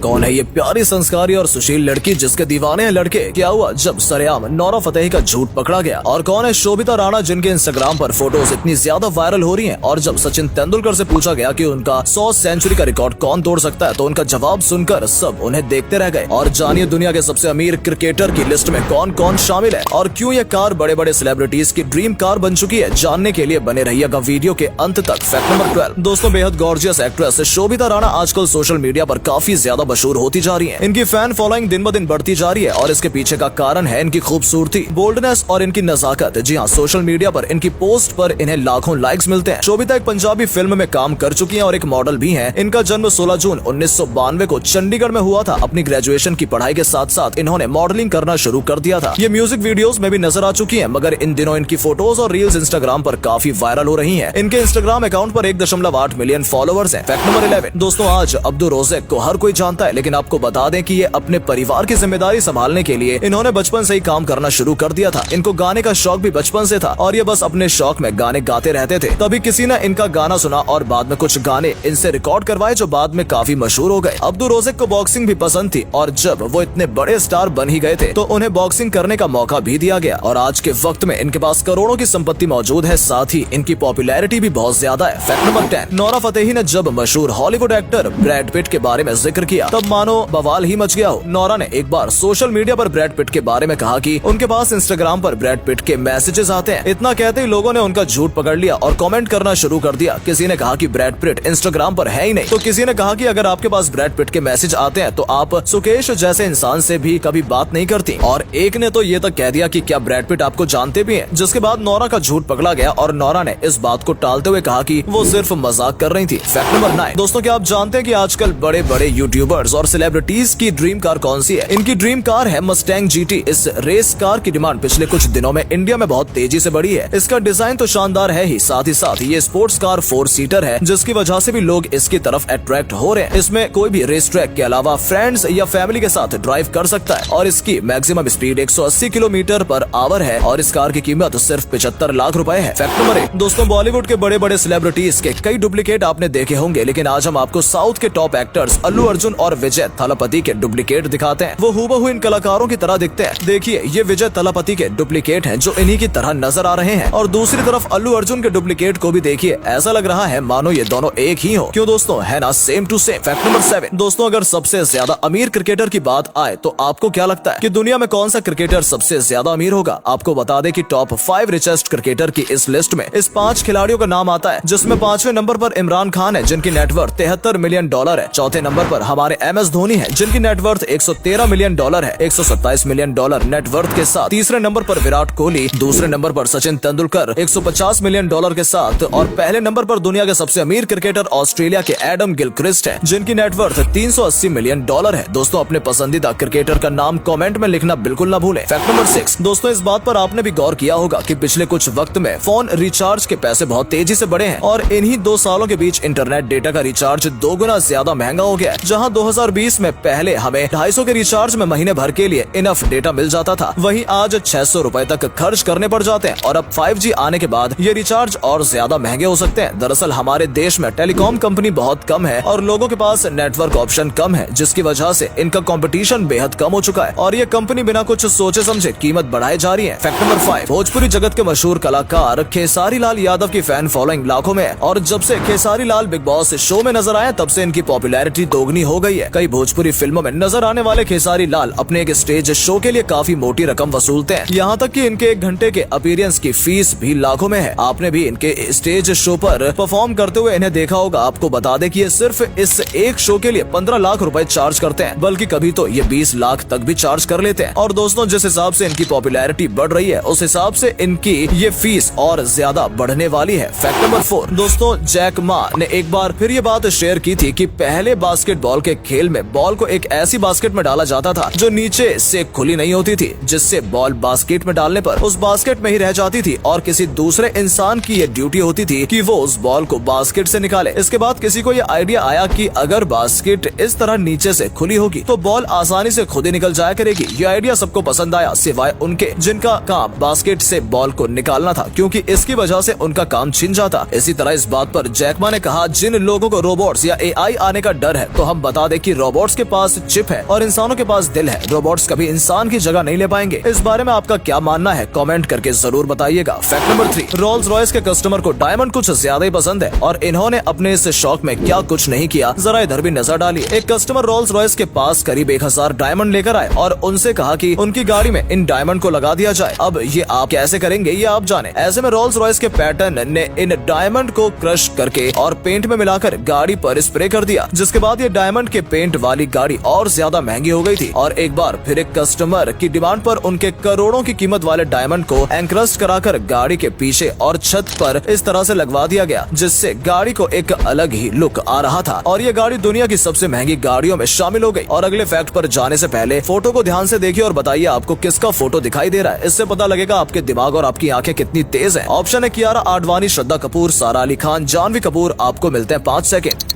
कौन है ये प्यारी संस्कारी और सुशील लड़की जिसके दीवाने हैं लड़के? क्या हुआ जब सरेआम नोरा फतेही का झूठ पकड़ा गया? और कौन है शोभिता राणा जिनके इंस्टाग्राम पर फोटोज इतनी ज्यादा वायरल हो रही हैं? और जब सचिन तेंदुलकर से पूछा गया कि उनका 100 सेंचुरी का रिकॉर्ड कौन तोड़ सकता है, तो उनका जवाब सुनकर सब उन्हें देखते रह गए। और जानिए दुनिया के सबसे अमीर क्रिकेटर की लिस्ट में कौन कौन शामिल है और क्यों ये कार बड़े बड़े सेलिब्रिटीज की ड्रीम कार बन चुकी है। जानने के लिए बने रहिएगा वीडियो के अंत तक। फैक्ट नंबर 12 दोस्तों, बेहद गॉर्जियस एक्ट्रेस शोभिता राणा आजकल सोशल मीडिया पर काफी ज्यादा मशहूर होती जा रही है। इनकी फैन फॉलोइंग दिन ब दिन बढ़ती जा रही है और इसके पीछे का कारण है इनकी खूबसूरती, बोल्डनेस और इनकी नजाकत। जी हाँ, सोशल मीडिया पर इनकी पोस्ट पर इन्हें लाखों लाइक्स मिलते हैं। शोभिता एक पंजाबी फिल्म में काम कर चुकी हैं और एक मॉडल भी हैं। इनका जन्म 16 जून 1992 को चंडीगढ़ में हुआ था। अपनी ग्रेजुएशन की पढ़ाई के साथ साथ इन्होंने मॉडलिंग करना शुरू कर दिया था। ये म्यूजिक वीडियोस में भी नजर आ चुकी है, मगर इन दिनों इनकी फोटोज और रील्स इंस्टाग्राम पर काफी वायरल हो रही है। इनके इंस्टाग्राम अकाउंट पर 1.8 मिलियन फॉलोअर्स हैं। फैक्ट नंबर 11 दोस्तों, आज अब्दुल रोज़ेक को हर कोई जानता है, लेकिन आपको बता दें कि ये अपने परिवार की जिम्मेदारी संभालने के लिए इन्होंने बचपन से ही काम करना शुरू कर दिया था। इनको गाने का शौक भी बचपन से था और ये बस अपने शौक में गाने गाते रहते थे। तभी किसी ने इनका गाना सुना और बाद में कुछ गाने इनसे रिकॉर्ड करवाए जो बाद में काफी मशहूर हो गए। अब्दुल रोज़ेक को बॉक्सिंग भी पसंद थी और जब वो इतने बड़े स्टार बन ही गए थे तो उन्हें बॉक्सिंग करने का मौका भी दिया गया। और आज के वक्त में इनके पास करोड़ों की संपत्ति मौजूद है, साथ ही इनकी पॉपुलैरिटी भी बहुत ज्यादा है। फैक्ट नंबर 10 नोरा फतेही ने जब मशहूर हॉलीवुड एक्टर ब्रैड पिट के बारे में जिक्र किया तब मानो बवाल ही मच गया हो। नोरा ने एक बार सोशल मीडिया पर ब्रैड पिट के बारे में कहा कि उनके पास इंस्टाग्राम पर ब्रैड पिट के मैसेजेस आते हैं। इतना कहते ही लोगों ने उनका झूठ पकड़ लिया और कमेंट करना शुरू कर दिया। किसी ने कहा कि ब्रैड पिट इंस्टाग्राम पर है ही नहीं, तो किसी ने कहा कि अगर आपके पास ब्रैड पिट के मैसेज आते हैं तो आप सुकेश जैसे इंसान से भी कभी बात नहीं करती। और एक ने तो ये तक कह दिया कि क्या ब्रैड पिट आपको जानते भी हैं, जिसके बाद नोरा का झूठ पकड़ा गया और नोरा ने इस बात को टालते हुए कहा कि वो सिर्फ मजाक कर रही थी। फैक्ट नंबर 9 दोस्तों, क्या आप जानते हैं कि आजकल बड़े बड़े यूट्यूबर्स और सेलिब्रिटीज की ड्रीम कार कौन सी है? इनकी ड्रीम कार है मस्टैंग जीटी। इस रेस कार की डिमांड पिछले कुछ दिनों में इंडिया में बहुत तेजी से बढ़ी है। इसका डिजाइन तो शानदार है ही, साथ ही साथ ये स्पोर्ट्स कार 4 सीटर है, जिसकी वजह से भी लोग इसकी तरफ अट्रैक्ट हो रहे हैं। इसमें कोई भी रेस ट्रैक के अलावा फ्रेंड्स या फैमिली के साथ ड्राइव कर सकता है और इसकी maximum speed 180 kilometre per hour है और इस कार की कीमत सिर्फ 75 लाख रुपए है। फैक्ट नंबर 1 दोस्तों, बॉलीवुड के बड़े बड़े सेलिब्रिटीज के कई डुप्लीकेट आपने देखे होंगे, लेकिन आज हम आपको साउथ के टॉप एक्टर्स अल्लू अर्जुन और विजय थलापति के डुप्लीकेट दिखाते हैं। वो हूबहू इन कलाकारों की तरह दिखते हैं। देखिए, ये विजय थलापति के डुप्लीकेट हैं जो इन्हीं की तरह नजर आ रहे हैं, और दूसरी तरफ अल्लू अर्जुन के डुप्लीकेट को भी देखिए, ऐसा लग रहा है मानो ये दोनों एक ही हो। क्यों दोस्तों, है ना same to same. Fact number 7 दोस्तों, अगर सबसे ज्यादा अमीर क्रिकेटर की बात आए तो आपको क्या लगता है कि दुनिया में कौन सा क्रिकेटर सबसे ज्यादा अमीर होगा? आपको बता दें कि टॉप 5 रिचेस्ट क्रिकेटर की इस लिस्ट में इस 5 खिलाड़ियों का नाम आता है, जिसमें 5वें नंबर पर इमरान खान है जिनकी नेटवर्थ $73 मिलियन है। चौथे नंबर पर हमारे MS धोनी है जिनकी नेटवर्थ $113 मिलियन है, $127 मिलियन नेटवर्थ के साथ। तीसरे नंबर पर विराट कोहली, दूसरे नंबर पर सचिन तेंदुलकर $150 मिलियन के साथ, और पहले नंबर पर दुनिया के सबसे अमीर क्रिकेटर ऑस्ट्रेलिया के एडम गिलक्रिस्ट है जिनकी नेटवर्थ $380 मिलियन है। दोस्तों, अपने पसंदीदा क्रिकेटर का नाम कमेंट में लिखना बिल्कुल न भूलें। फैक्ट नंबर 6 दोस्तों, इस बात पर आपने भी गौर किया होगा कि पिछले कुछ वक्त में फोन रिचार्ज के पैसे बहुत तेजी से बढ़े हैं और इन्हीं 2 सालों के बीच इंटरनेट डेटा का रिचार्ज 2 गुना ज्यादा महंगा हो गया है। जहां 2020 में पहले हमें 250 के रिचार्ज में महीने भर के लिए इनफ डेटा मिल जाता था, वहीं आज 600 रुपए तक खर्च करने पड़ जाते हैं। और अब 5G आने के बाद ये रिचार्ज और ज्यादा महंगे हो सकते हैं। दरअसल हमारे देश में टेलीकॉम कंपनी बहुत कम है और लोगों के पास नेटवर्क ऑप्शन कम है, जिसकी वजह से इनका कंपटीशन बेहद कम हो चुका है और ये कंपनी बिना कुछ सोचे समझे कीमत बढ़ाई जा रही है। फैक्ट नंबर 5 भोजपुरी जगत के मशहूर कलाकार खेसारी लाल यादव की फैन फॉलोइंग लाखों में है और जब से Khesari Lal big boss show में नजर आए तब से इनकी पॉपुलैरिटी दोगुनी हो गई है। कई भोजपुरी फिल्मों में नजर आने वाले खेसारी लाल अपने एक स्टेज शो के लिए काफी मोटी रकम वसूलते हैं, यहाँ तक कि इनके 1 घंटे के अपीयरेंस की फीस भी लाखों में है। आपने भी इनके स्टेज शो पर परफॉर्म करते हुए इन्हें देखा होगा। आपको बता दें कि ये सिर्फ इस एक शो के लिए 15 लाख रुपए चार्ज करते हैं, बल्कि कभी तो ये 20 लाख तक भी चार्ज कर लेते हैं। और दोस्तों, जिस हिसाब से इनकी पॉपुलैरिटी बढ़ रही है उस हिसाब से इनकी ये फीस और ज्यादा बढ़ने वाली है। फैक्ट नंबर 4 दोस्तों, जैक मा ने एक बार फिर ये बात शेयर की थी कि पहले बास्केटबॉल के खेल में बॉल को एक ऐसी बास्केट में डाला जाता था जो नीचे से खुली नहीं होती थी, जिससे बॉल बास्केट में डालने पर उस बास्केट में ही रह जाती थी और किसी दूसरे इंसान की ये ड्यूटी होती थी कि वो उस बॉल को बास्केट से निकाले। इसके बाद किसी को ये आइडिया आया कि अगर बास्केट इस तरह नीचे से खुली होगी तो बॉल आसानी से खुद ही निकल जाया करेगी। ये आइडिया सबको पसंद आया सिवाय उनके जिनका काम बास्केट से बॉल को निकालना था, क्योंकि इसकी वजह से उनका काम छिन जाता। इसी तरह इस बात पर जैक मा ने कहा, जिन लोगों को रोबोट्स या AI आने का डर है तो हम बता दें कि रोबोट्स के पास चिप है और इंसानों के पास दिल है। रोबोट्स कभी इंसान की जगह नहीं ले पाएंगे। इस बारे में आपका क्या मानना है, कमेंट करके जरूर बताइएगा। फैक्ट नंबर 3, रोल्स रॉयस के कस्टमर को डायमंड कुछ ज्यादा ही पसंद है और इन्होंने अपने इस शौक में क्या कुछ नहीं किया, जरा इधर भी नजर डालिए। एक कस्टमर रोल्स रॉयस के पास करीब 1000 डायमंड लेकर आए और उनसे कहा कि उनकी गाड़ी में इन डायमंड को लगा दिया जाए। अब ये आप कैसे करेंगे ये आप जाने। ऐसे में रोल्स रॉयस के पैटर्न ने इन डायमंड को क्रश करके और पेंट में मिलाकर गाड़ी पर स्प्रे कर दिया, जिसके बाद ये डायमंड के पेंट वाली गाड़ी और ज्यादा महंगी हो गई थी। और एक बार फिर एक कस्टमर की डिमांड पर उनके करोड़ों की कीमत वाले डायमंड को एंक्रस्ट कराकर गाड़ी के पीछे और छत पर इस तरह से लगवा दिया गया, जिससे गाड़ी को एक अलग ही लुक आ रहा था और ये गाड़ी दुनिया की सबसे महंगी गाड़ियों में शामिल हो गई। और अगले फैक्ट पर जाने से पहले फोटो को ध्यान से देखिए और बताइए आपको किसका फोटो दिखाई दे रहा है। इससे पता लगेगा आपके दिमाग और आपकी आंखें कितनी तेज हैं। ऑप्शन है कियारा आडवाणी, श्रद्धा कपूर, सारा अली खान, जानवी कपूर। आपको मिलते हैं 5 सेकंड।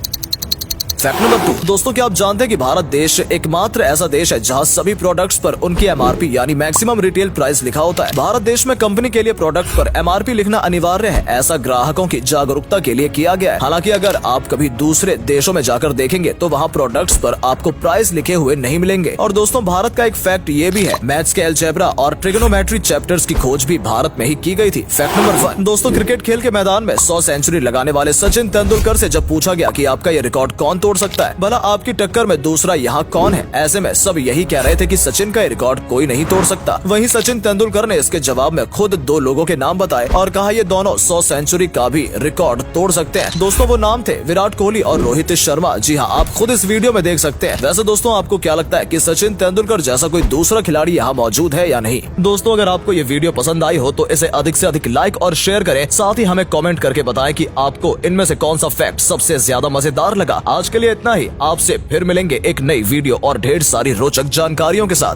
फैक्ट नंबर 2, दोस्तों क्या आप जानते हैं कि भारत देश एकमात्र ऐसा देश है जहां सभी प्रोडक्ट्स पर उनकी MRP यानी मैक्सिमम रिटेल प्राइस लिखा होता है। भारत देश में कंपनी के लिए प्रोडक्ट पर MRP लिखना अनिवार्य है। ऐसा ग्राहकों की जागरूकता के लिए किया गया है। हालांकि अगर आप कभी दूसरे देशों में जाकर देखेंगे तो वहां प्रोडक्ट्स पर आपको प्राइस लिखे हुए नहीं मिलेंगे। और दोस्तों भारत का एक फैक्ट ये भी है, मैथ्स के अलजेब्रा और ट्रिगोनोमेट्री चैप्टर्स की खोज भी भारत में ही की गई थी। फैक्ट नंबर 1, दोस्तों क्रिकेट खेल के मैदान में 100 सेंचुरी लगाने वाले सचिन तेंदुलकर से जब पूछा गया कि आपका ये रिकॉर्ड कौन तोड़ सकता है, भला आपकी टक्कर में दूसरा यहाँ कौन है, ऐसे में सब यही कह रहे थे कि सचिन का रिकॉर्ड कोई नहीं तोड़ सकता। वहीं सचिन तेंदुलकर ने इसके जवाब में खुद 2 लोगों के नाम बताए और कहा ये दोनों 100 सेंचुरी का भी रिकॉर्ड तोड़ सकते हैं। दोस्तों वो नाम थे विराट कोहली और रोहित शर्मा। जी हाँ, आप खुद इस वीडियो में देख सकते हैं। वैसे दोस्तों आपको क्या लगता है कि सचिन तेंदुलकर जैसा कोई दूसरा खिलाड़ी यहाँ मौजूद है या नहीं? दोस्तों अगर आपको ये वीडियो पसंद आई हो तो इसे अधिक से अधिक लाइक और शेयर करें। साथ ही हमें कमेंट करके बताएं कि आपको इनमें से कौन सा फैक्ट सबसे ज्यादा मजेदार लगा। आज के लिए इतना ही, आपसे फिर मिलेंगे एक नई वीडियो और ढेर सारी रोचक जानकारियों के साथ।